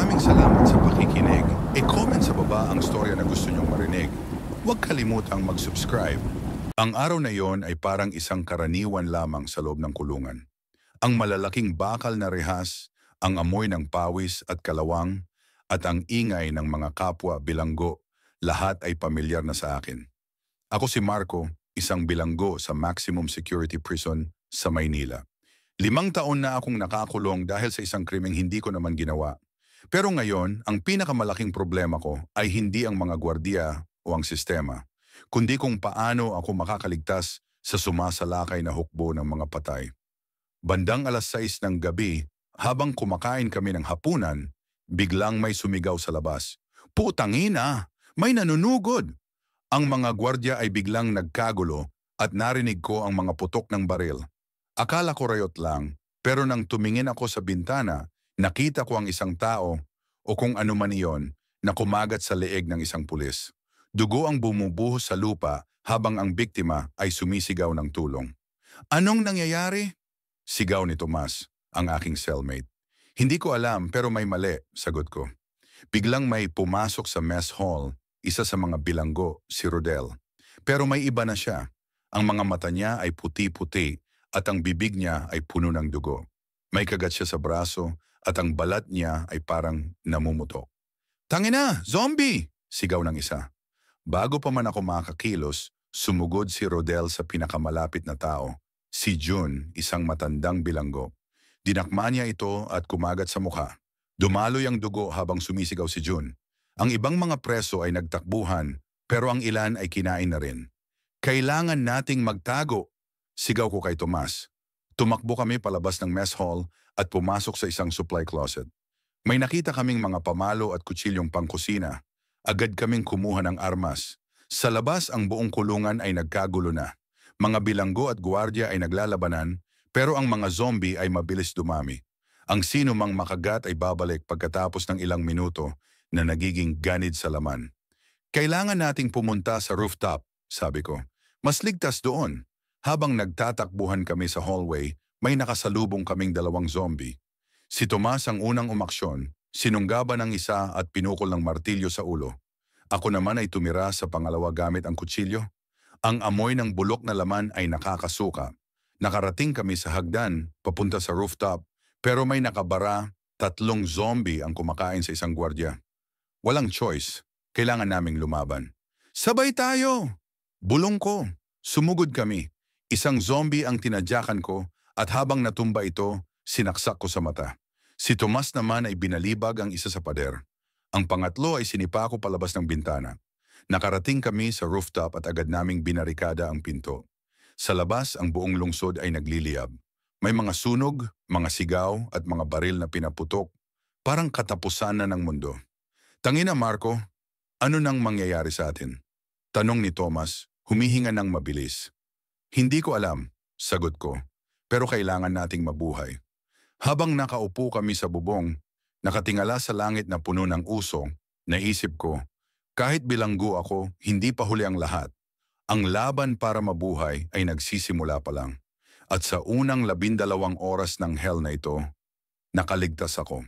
Maraming salamat sa pakikinig. E-comment sa baba ang storya na gusto nyong marinig. Huwag kalimutang mag-subscribe. Ang araw na yon ay parang isang karaniwan lamang sa loob ng kulungan. Ang malalaking bakal na rehas, ang amoy ng pawis at kalawang, at ang ingay ng mga kapwa bilanggo, lahat ay pamilyar na sa akin. Ako si Marco, isang bilanggo sa maximum security prison sa Maynila. 5 taon na akong nakakulong dahil sa isang krimeng hindi ko naman ginawa. Pero ngayon, ang pinakamalaking problema ko ay hindi ang mga gwardiya o ang sistema, kundi kung paano ako makakaligtas sa sumasalakay na hukbo ng mga patay. Bandang 6:00 ng gabi, habang kumakain kami ng hapunan, biglang may sumigaw sa labas. "Putang ina! May nanunugod!" Ang mga gwardya ay biglang nagkagulo at narinig ko ang mga putok ng baril. Akala ko rayot lang, pero nang tumingin ako sa bintana, nakita ko ang isang tao o kung ano man iyon na kumagat sa leeg ng isang pulis. Dugo ang bumubuhos sa lupa habang ang biktima ay sumisigaw ng tulong. "Anong nangyayari?" Sigaw ni Tomas, ang aking cellmate. "Hindi ko alam pero may mali," sagot ko. Biglang may pumasok sa mess hall, isa sa mga bilanggo, si Rodel. Pero may iba na siya. Ang mga mata niya ay puti-puti at ang bibig niya ay puno ng dugo. May kagat siya sa braso at ang balat niya ay parang namumutok. "Tangina! Zombie!" sigaw ng isa. Bago pa man ako makakilos, sumugod si Rodel sa pinakamalapit na tao, si June, isang matandang bilanggo. Dinakma niya ito at kumagat sa mukha. Dumaloy ang dugo habang sumisigaw si June. Ang ibang mga preso ay nagtakbuhan, pero ang ilan ay kinain na rin. "Kailangan nating magtago," sigaw ko kay Tomas. Tumakbo kami palabas ng mess hall at pumasok sa isang supply closet. May nakita kaming mga pamalo at kutsilyong pangkusina. Agad kaming kumuha ng armas. Sa labas ang buong kulungan ay nagkagulo na. Mga bilanggo at gwardiya ay naglalabanan, pero ang mga zombie ay mabilis dumami. Ang sino mang makagat ay babalik pagkatapos ng ilang minuto na nagiging ganid sa laman. "Kailangan nating pumunta sa rooftop," sabi ko. "Mas ligtas doon." Habang nagtatakbuhan kami sa hallway, may nakasalubong kaming 2 zombie. Si Tomas ang unang umaksyon, sinunggaban ng isa at pinukol ng martilyo sa ulo. Ako naman ay tumira sa pangalawa gamit ang kutsilyo. Ang amoy ng bulok na laman ay nakakasuka. Nakarating kami sa hagdan, papunta sa rooftop, pero may nakabara, 3 zombie ang kumakain sa isang gwardya. Walang choice, kailangan naming lumaban. "Sabay tayo!" Bulong ko. Sumugod kami. Isang zombie ang tinadyakan ko at habang natumba ito, sinaksak ko sa mata. Si Tomas naman ay binalibag ang isa sa pader. Ang pangatlo ay sinipa ko palabas ng bintana. Nakarating kami sa rooftop at agad naming binarikada ang pinto. Sa labas, ang buong lungsod ay nagliliyab. May mga sunog, mga sigaw at mga baril na pinaputok. Parang katapusan na ng mundo. "Tangina Marco, ano nang mangyayari sa atin?" Tanong ni Tomas, humihinga ng mabilis. "Hindi ko alam," sagot ko, "pero kailangan nating mabuhay." Habang nakaupo kami sa bubong, nakatingala sa langit na puno ng usong, naisip ko, kahit bilanggo ako, hindi pa huli ang lahat. Ang laban para mabuhay ay nagsisimula pa lang. At sa unang 12 oras ng hell na ito, nakaligtas ako.